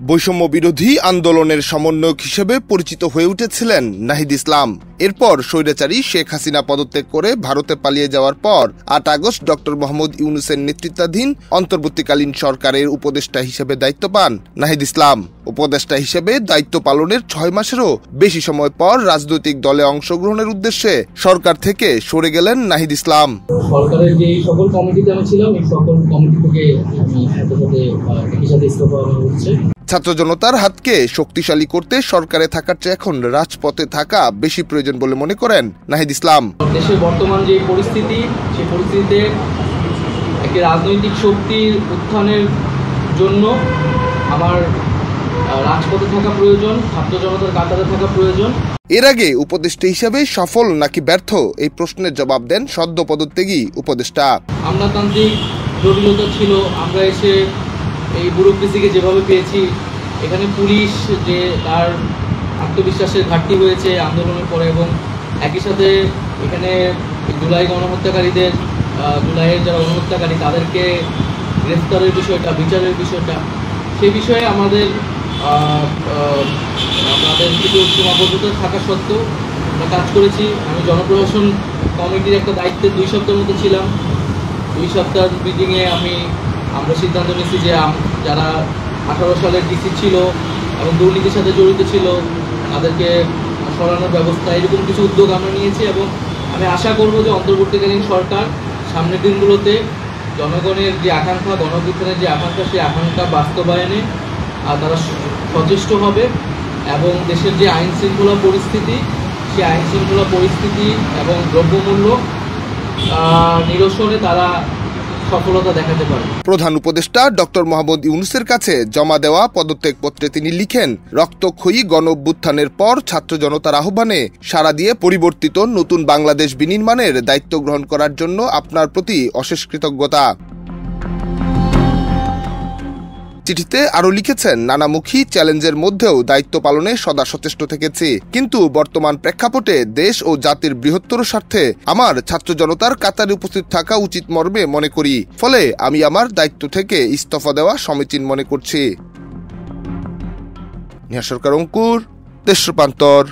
বৈষম্য বিরোধী আন্দোলনের সমন্বয়ক হিসেবে পরিচিত হয়ে উঠেছিলেন নাহিদ ইসলাম। এরপর স্বৈরাচারী শেখ হাসিনা পদত্যাগ করে ভারতে পালিয়ে যাওয়ার পর ৮ আগস্ট ডক্টর মোহাম্মদ ইউনূসের নেতৃত্বাধীন অন্তর্বর্তীকালীন সরকারের উপদেষ্টা হিসেবে দায়িত্ব পান নাহিদ ইসলাম। উপদেষ্টা হিসেবে দায়িত্ব পালনের ৬ মাসেরও বেশি সময় পর রাজনৈতিক দলে অংশগ্রহণের উদ্দেশ্যে সরকার থেকে সরে গেলেন নাহিদ ইসলাম। সরকারের যে সকল কমিটিতে আমি ছিলাম, এই সকল কমিটি থেকে আমি একই সাথে ইস্তফা হচ্ছে। ছাত্র জনতার হাতকে শক্তিশালী করতে সরকারে থাকার চেয়ে এখন রাজপথে থাকা বেশি প্রয়োজন বলে মনে করেন নাহিদ ইসলাম। দেশের বর্তমান যে পরিস্থিতি, সেই পরিস্থিতিতে একটি রাজনৈতিক শক্তির উত্থানের জন্য আমার রাজপথে থাকা প্রয়োজন, ছাত্র জনতার কাতারে থাকা প্রয়োজন। এর আগে উপদেষ্টা হিসেবে সফল নাকি ব্যর্থ এই প্রশ্নের জবাব দেন সদ্য পদত্যাগী উপদেষ্টা। আমলাতান্ত্রিক জটিলতা ছিল, আমরা এসে এই ব্যুরোক্রেসিকে যেভাবে পেয়েছি, এখানে পুলিশ যে তার আত্মবিশ্বাসের ঘাটতি হয়েছে আন্দোলনের পরে, এবং একই সাথে এখানে জুলাই গণহত্যাকারীদের, জুলাইয়ের যারা গণহত্যাকারী তাদেরকে গ্রেফতারের বিষয়টা, বিচারের বিষয়টা, সেই বিষয়ে আমাদের কিছু সীমাবদ্ধতা থাকা সত্ত্বেও আমরা কাজ করেছি। আমি জনপ্রশাসন কমিটির একটা দায়িত্বে 2 সপ্তাহের মতো ছিলাম। 2 সপ্তাহ মিটিংয়ে আমরা সিদ্ধান্ত নিয়েছি যে যারা 18 সালের ডিসি ছিল এবং দুর্নীতির সাথে জড়িত ছিল তাদেরকে সরানোর ব্যবস্থা, এরকম কিছু উদ্যোগ আমরা নিয়েছি। এবং আমি আশা করব যে অন্তর্বর্তীকালীন সরকার সামনের দিনগুলোতে জনগণের যে আকাঙ্ক্ষা, গণঅভ্যুত্থানের যে আকাঙ্ক্ষা, সেই আকাঙ্ক্ষা বাস্তবায়নে তারা সচেষ্ট হবে এবং দেশের যে আইন শৃঙ্খলা পরিস্থিতি, সেই আইন শৃঙ্খলা পরিস্থিতি এবং দ্রব্যমূল্য নিরসনে তারা সফলতা দেখাতে পারে। প্রধান উপদেষ্টা ডক্টর মোহাম্মদ ইউনূসের কাছে জমা দেওয়া পদত্যাগপত্রে তিনি লিখেন, রক্তক্ষয়ী গণঅভ্যুত্থানের পর ছাত্র জনতার আহ্বানে সাড়া দিয়ে পরিবর্তিত নতুন বাংলাদেশ বিনির্মাণের দায়িত্ব গ্রহণ করার জন্য আপনার প্রতি অশেষ কৃতজ্ঞতা। চিঠিতে আরও লিখেছেন, নানামুখী চ্যালেঞ্জের মধ্যেও দায়িত্ব পালনে সদা সচেষ্ট থেকেছি, কিন্তু বর্তমান প্রেক্ষাপটে দেশ ও জাতির বৃহত্তর স্বার্থে আমার ছাত্র জনতার কাতারে উপস্থিত থাকা উচিত মর্মে মনে করি, ফলে আমি আমার দায়িত্ব থেকে ইস্তফা দেওয়া সমীচীন মনে করছি। নিহার সরকার, অঙ্কুর, দেশ রূপান্তর।